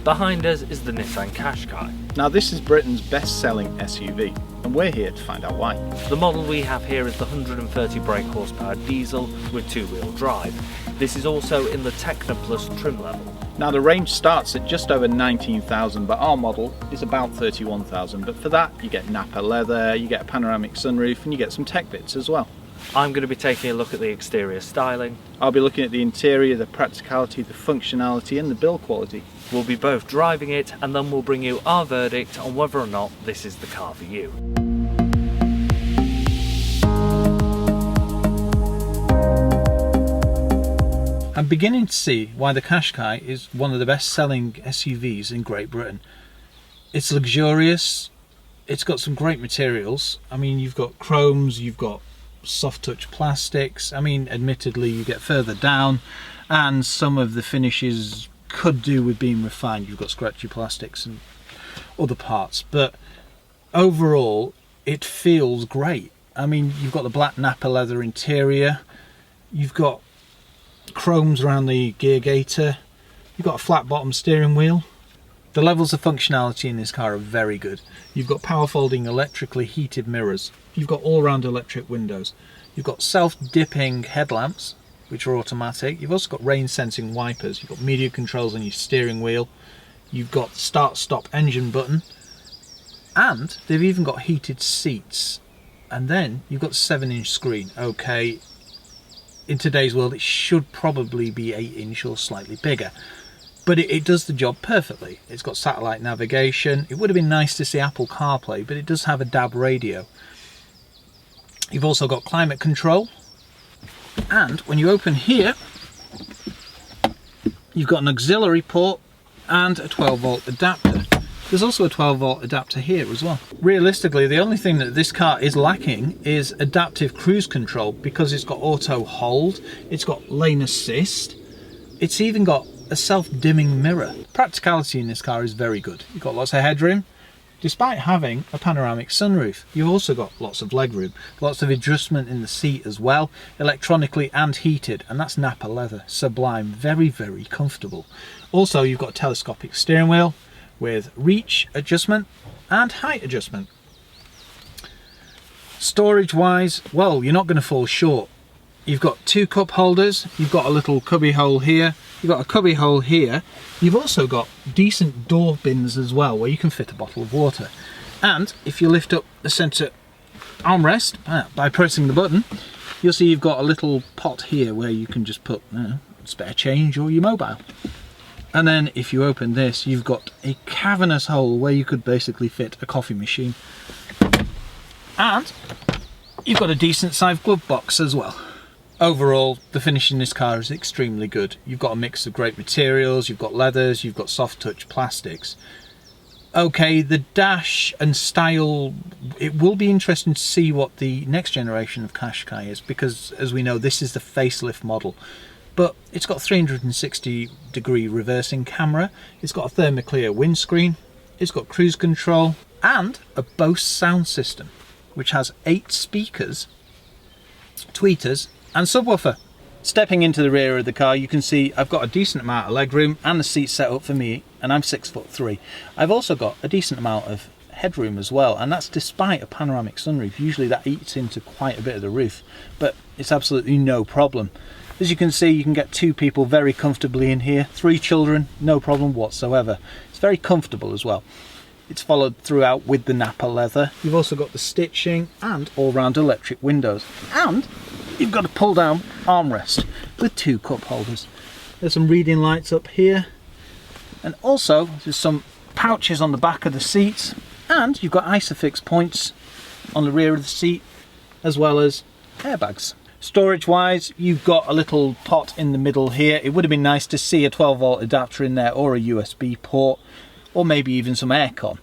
Behind us is the Nissan Qashqai. Now this is Britain's best-selling SUV, and we're here to find out why. The model we have here is the 130 brake horsepower diesel with two-wheel drive. This is also in the Techno Plus trim level. Now the range starts at just over 19,000, but our model is about 31,000. But for that you get Napa leather, you get a panoramic sunroof, and you get some tech bits as well. I'm going to be taking a look at the exterior styling. I'll be looking at the interior, the practicality, the functionality and the build quality. We'll be both driving it, and then we'll bring you our verdict on whether or not this is the car for you. I'm beginning to see why the Qashqai is one of the best-selling SUVs in Great Britain. It's luxurious, it's got some great materials. I mean, you've got chromes, you've got soft touch plastics. I mean, admittedly you get further down and some of the finishes could do with being refined. You've got scratchy plastics and other parts, but overall it feels great. I mean, you've got the black Napa leather interior, you've got chromes around the gear gaiter, you've got a flat bottom steering wheel. The levels of functionality in this car are very good. You've got power folding electrically heated mirrors, you've got all-round electric windows, you've got self-dipping headlamps which are automatic, you've also got rain sensing wipers, you've got media controls on your steering wheel, you've got start stop engine button, and they've even got heated seats. And then you've got the 7-inch screen. Okay, in today's world it should probably be 8-inch or slightly bigger, but it does the job perfectly. It's got satellite navigation. It would have been nice to see Apple CarPlay, but it does have a DAB radio. You've also got climate control, and when you open here you've got an auxiliary port and a 12-volt adapter. There's also a 12-volt adapter here as well. Realistically, the only thing that this car is lacking is adaptive cruise control, because it's got auto hold, it's got lane assist, it's even got a self-dimming mirror. Practicality in this car is very good. You've got lots of headroom. Despite having a panoramic sunroof, you've also got lots of legroom, lots of adjustment in the seat as well, electronically and heated, and that's Napa leather. Sublime, very, very comfortable. Also, you've got a telescopic steering wheel with reach adjustment and height adjustment. Storage wise, well, you're not going to fall short. You've got 2 cup holders, you've got a little cubby hole here, you've got a cubby hole here, you've also got decent door bins as well where you can fit a bottle of water. And if you lift up the centre armrest by pressing the button, you'll see you've got a little pot here where you can just put spare change or your mobile. And then if you open this, you've got a cavernous hole where you could basically fit a coffee machine. And you've got a decent sized glove box as well. Overall, the finish in this car is extremely good. You've got a mix of great materials, you've got leathers, you've got soft touch plastics. Okay, the dash and style, it will be interesting to see what the next generation of Qashqai is, because as we know, this is the facelift model. But it's got 360-degree reversing camera, it's got a thermoclear windscreen, it's got cruise control, and a Bose sound system, which has 8 speakers, tweeters, and subwoofer. Stepping into the rear of the car, you can see I've got a decent amount of legroom and the seat set up for me, and I'm 6'3". I've also got a decent amount of headroom as well, and that's despite a panoramic sunroof. Usually that eats into quite a bit of the roof, but it's absolutely no problem. As you can see, you can get 2 people very comfortably in here, 3 children, no problem whatsoever. It's very comfortable as well. It's followed throughout with the Napa leather. You've also got the stitching and all-round electric windows, and you've got a pull-down armrest with 2 cup holders. There's some reading lights up here, and also there's some pouches on the back of the seats, and you've got Isofix points on the rear of the seat, as well as airbags. Storage wise, you've got a little pot in the middle here. It would have been nice to see a 12-volt adapter in there, or a USB port, or maybe even some aircon.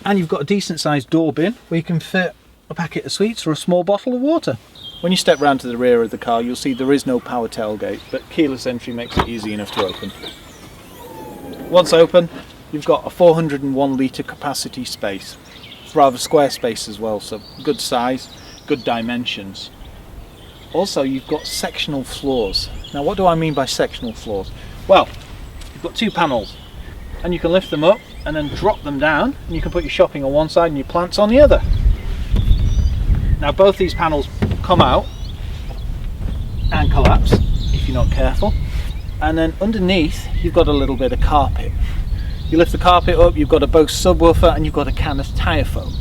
And you've got a decent sized door bin where you can fit a packet of sweets or a small bottle of water. When you step round to the rear of the car, you'll see there is no power tailgate, but keyless entry makes it easy enough to open. Once open, you've got a 401 litre capacity space. It's rather square space as well, so good size, good dimensions. Also, you've got sectional floors. Now, what do I mean by sectional floors? Well, you've got 2 panels. and you can lift them up and then drop them down, and you can put your shopping on one side and your plants on the other. Now both these panels come out and collapse if you're not careful, and then underneath you've got a little bit of carpet. You lift the carpet up, you've got a Bose subwoofer, and you've got a can of tyre foam.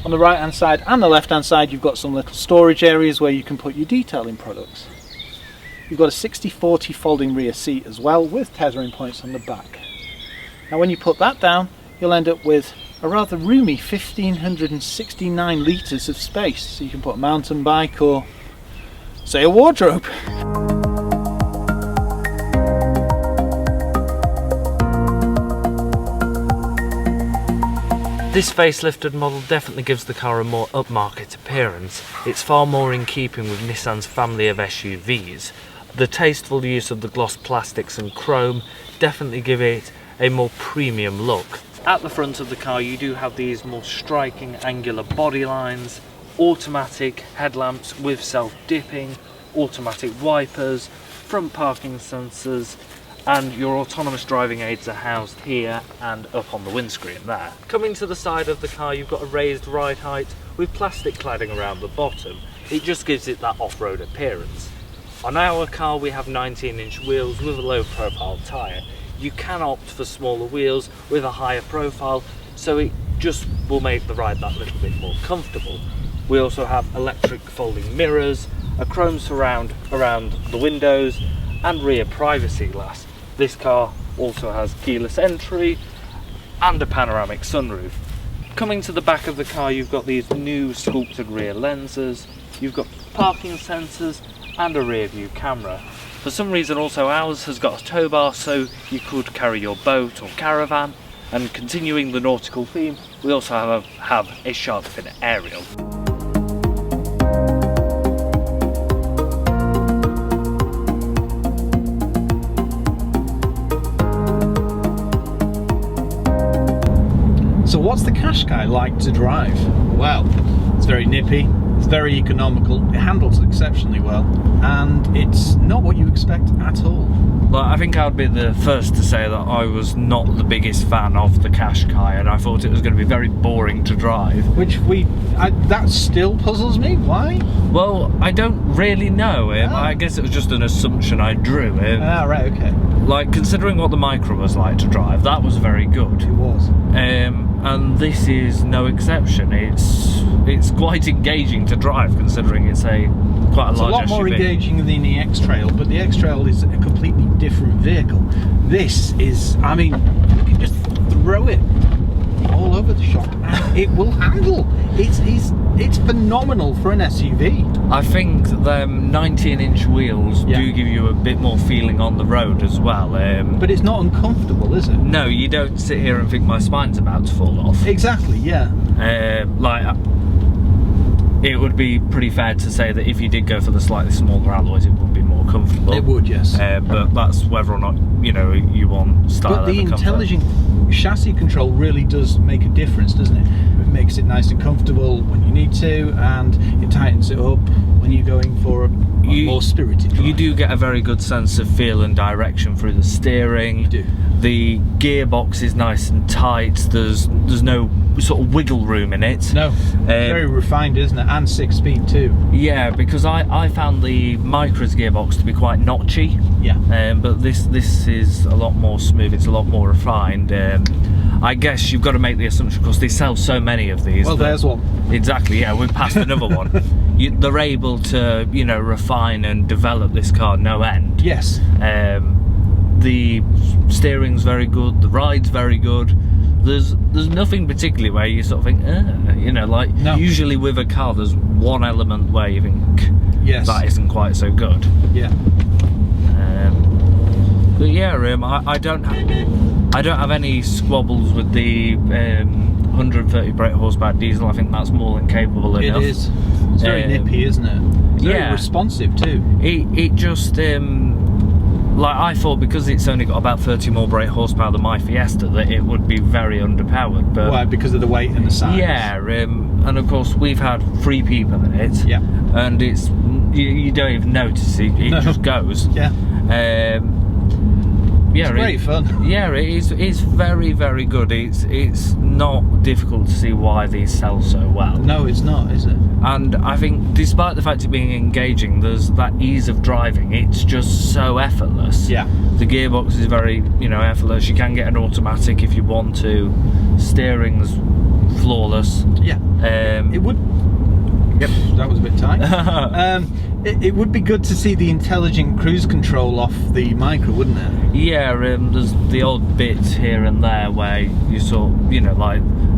On the right hand side and the left hand side you've got some little storage areas where you can put your detailing products. You've got a 60/40 folding rear seat as well, with tethering points on the back. Now when you put that down, you'll end up with a rather roomy 1569 litres of space, so you can put a mountain bike or, say, a wardrobe. This facelifted model definitely gives the car a more upmarket appearance. It's far more in keeping with Nissan's family of SUVs. The tasteful use of the gloss plastics and chrome definitely give it a more premium look. At the front of the car you do have these more striking angular body lines, automatic headlamps with self-dipping, automatic wipers, front parking sensors, and your autonomous driving aids are housed here and up on the windscreen there. Coming to the side of the car you've got a raised ride height with plastic cladding around the bottom. It just gives it that off-road appearance. On our car we have 19-inch wheels with a low profile tyre. You can opt for smaller wheels with a higher profile, so it just will make the ride that little bit more comfortable. We also have electric folding mirrors, a chrome surround around the windows, and rear privacy glass. This car also has keyless entry and a panoramic sunroof. Coming to the back of the car you've got these new sculpted rear lenses, you've got parking sensors and a rear view camera. For some reason also ours has got a tow bar, so you could carry your boat or caravan, and continuing the nautical theme we also have a shark fin aerial. So what's the Qashqai like to drive? Well, it's very nippy, it's very economical, it handles exceptionally well, and it's not what you expect at all. Well, I think I would be the first to say that I was not the biggest fan of the Qashqai, and I thought it was going to be very boring to drive. That still puzzles me. Why? Well, I don't really know. I guess it was just an assumption I drew. Right, okay. Like, considering what the Micra was like to drive, that was very good. It was. And this is no exception. It's quite engaging to drive, considering it's quite a large SUV. It's a lot more engaging than the X-Trail, but the X-Trail is a completely different vehicle. This is, I mean, you can just throw it all over the shop and it will handle. It's phenomenal for an SUV. I think them 19-inch wheels do give you a bit more feeling on the road as well. But it's not uncomfortable, is it? No, you don't sit here and think my spine's about to fall off. Exactly, yeah. It would be pretty fair to say that if you did go for the slightly smaller alloys, it would be more comfortable. It would, yes. But that's whether or not you want style. But the over intelligent chassis control really does make a difference, doesn't it? It makes it nice and comfortable when you need to, and it tightens it up when you're going for a more spirited drive. You do get a very good sense of feel and direction through the steering. You do. The gearbox is nice and tight. There's no sort of wiggle room in it. No, very refined, isn't it? And 6-speed too. Yeah, because I found the Micra's gearbox to be quite notchy. Yeah. But this is a lot more smooth. It's a lot more refined. I guess you've got to make the assumption, because they sell so many of these. Well, there's one. Exactly. Yeah, we've passed another one. They're able to refine and develop this car no end. Yes. The steering's very good. The ride's very good. There's nothing particularly where you sort of think, no. Usually with a car there's one element where you think, yes, that isn't quite so good. Yeah. But yeah, I don't have any squabbles with the 130 brake horsepower diesel. I think that's more than capable enough. It is. It's very nippy, isn't it? It's very responsive too. It just like, I thought because it's only got about 30 more brake horsepower than my Fiesta that it would be very underpowered. But why? Because of the weight and the size. Yeah, and of course we've had 3 people in it. Yeah. And it's you don't even notice it. It just goes. Yeah. Yeah, It's great fun. Yeah, it is. It's very, very good. It's not difficult to see why these sell so well. No, it's not, is it? And I think, despite the fact of being engaging, there's that ease of driving. It's just so effortless. Yeah. The gearbox is very, effortless. You can get an automatic if you want to. Steering's flawless. Yeah. It would. Yep, that was a bit tight. It would be good to see the intelligent cruise control off the Micra, wouldn't it? Yeah, there's the odd bits here and there where you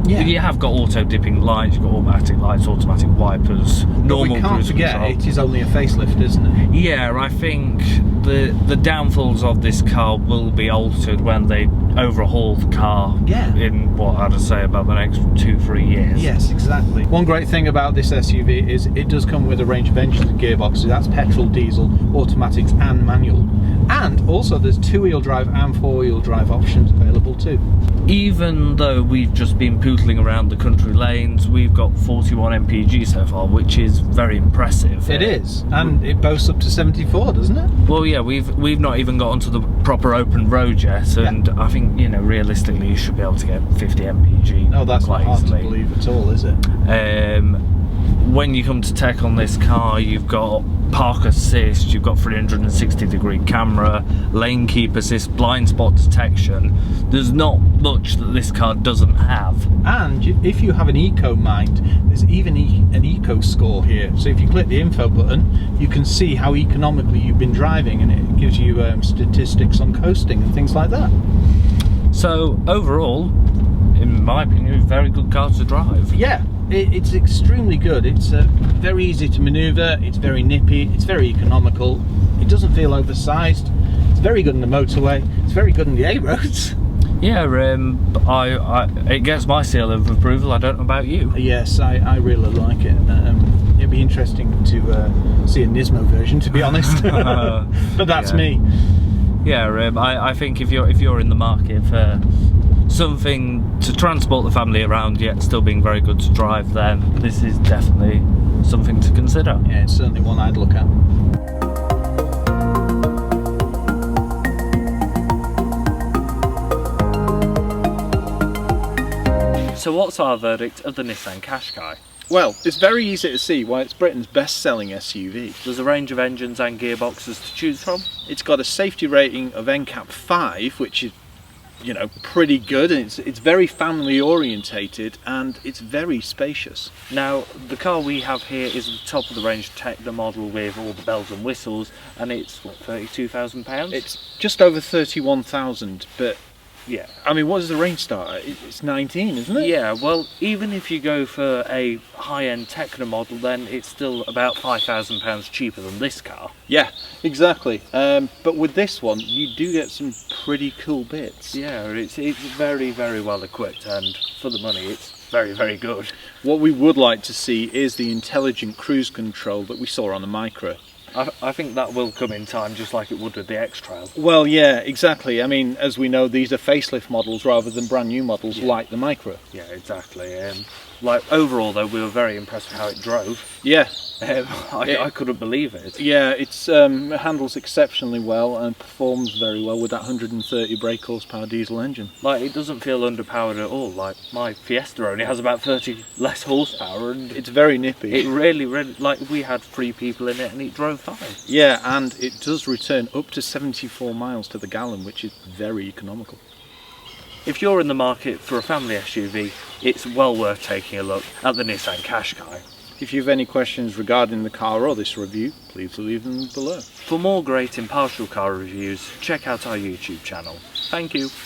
you have got auto dipping lights, you've got automatic lights, automatic wipers, normal But we can't cruise forget control. it is only a facelift, isn't it? Yeah, I think the downfalls of this car will be altered when they overhaul the car. Yeah. In what I'd say about the next 2-3 years. Yes, exactly. One great thing about this SUV is it does come with a range of engines and gearboxes. That's petrol, diesel, automatics and manual. And also there's 2-wheel drive and 4-wheel drive options available too. Even though we've just been pootling around the country lanes, we've got 41 mpg so far, which is very impressive. It is, and it boasts up to 74, doesn't it? Well, yeah, we've not even got onto the proper open road yet, and I think realistically you should be able to get 50 mpg. No, that's not quite hard easily. to believe at all, is it? When you come to tech on this car, you've got park assist, you've got 360-degree camera, lane keep assist, blind spot detection. There's not much that this car doesn't have. And if you have an eco mind, there's even an eco score here. So if you click the info button, you can see how economically you've been driving, and it gives you statistics on coasting and things like that. So overall, in my opinion, a very good car to drive. Yeah, it's extremely good. It's very easy to manoeuvre, it's very nippy, it's very economical, it doesn't feel oversized, it's very good in the motorway, it's very good in the A roads. Yeah, it gets my seal of approval. I don't know about you. Yes, I really like it. It'd be interesting to see a Nismo version, to be honest. But that's me. Yeah, I think if you're in the market for something to transport the family around yet still being very good to drive, then this is definitely something to consider. Yeah, it's certainly one I'd look at. So what's our verdict of the Nissan Qashqai? Well, it's very easy to see why it's Britain's best-selling SUV. There's a range of engines and gearboxes to choose from. It's got a safety rating of NCAP 5, which is, pretty good, and it's very family orientated, and it's very spacious. Now, the car we have here is the top of the range Techno model with all the bells and whistles, and it's what, £32,000? It's just over 31,000, but yeah. I mean, what does the range start at? It's 19, isn't it? Yeah, well, even if you go for a high-end Techno model, then it's still about £5,000 cheaper than this car. Yeah, exactly. But with this one, you do get some pretty cool bits. Yeah, it's very, very well equipped, and for the money, it's very, very good. What we would like to see is the intelligent cruise control that we saw on the Micra. I think that will come in time, just like it would with the X-Trail. Well, yeah, exactly. I mean, as we know, these are facelift models rather than brand new models like the Micra. Yeah, exactly. Overall, though, we were very impressed with how it drove. Yeah. I couldn't believe it. Yeah, it handles exceptionally well and performs very well with that 130 brake horsepower diesel engine. It doesn't feel underpowered at all. My Fiesta only has about 30 less horsepower, and it's very nippy. It really, we had 3 people in it and it drove fine. Yeah, and it does return up to 74 miles to the gallon, which is very economical. If you're in the market for a family SUV, it's well worth taking a look at the Nissan Qashqai. If you have any questions regarding the car or this review, please leave them below. For more great impartial car reviews, check out our YouTube channel. Thank you.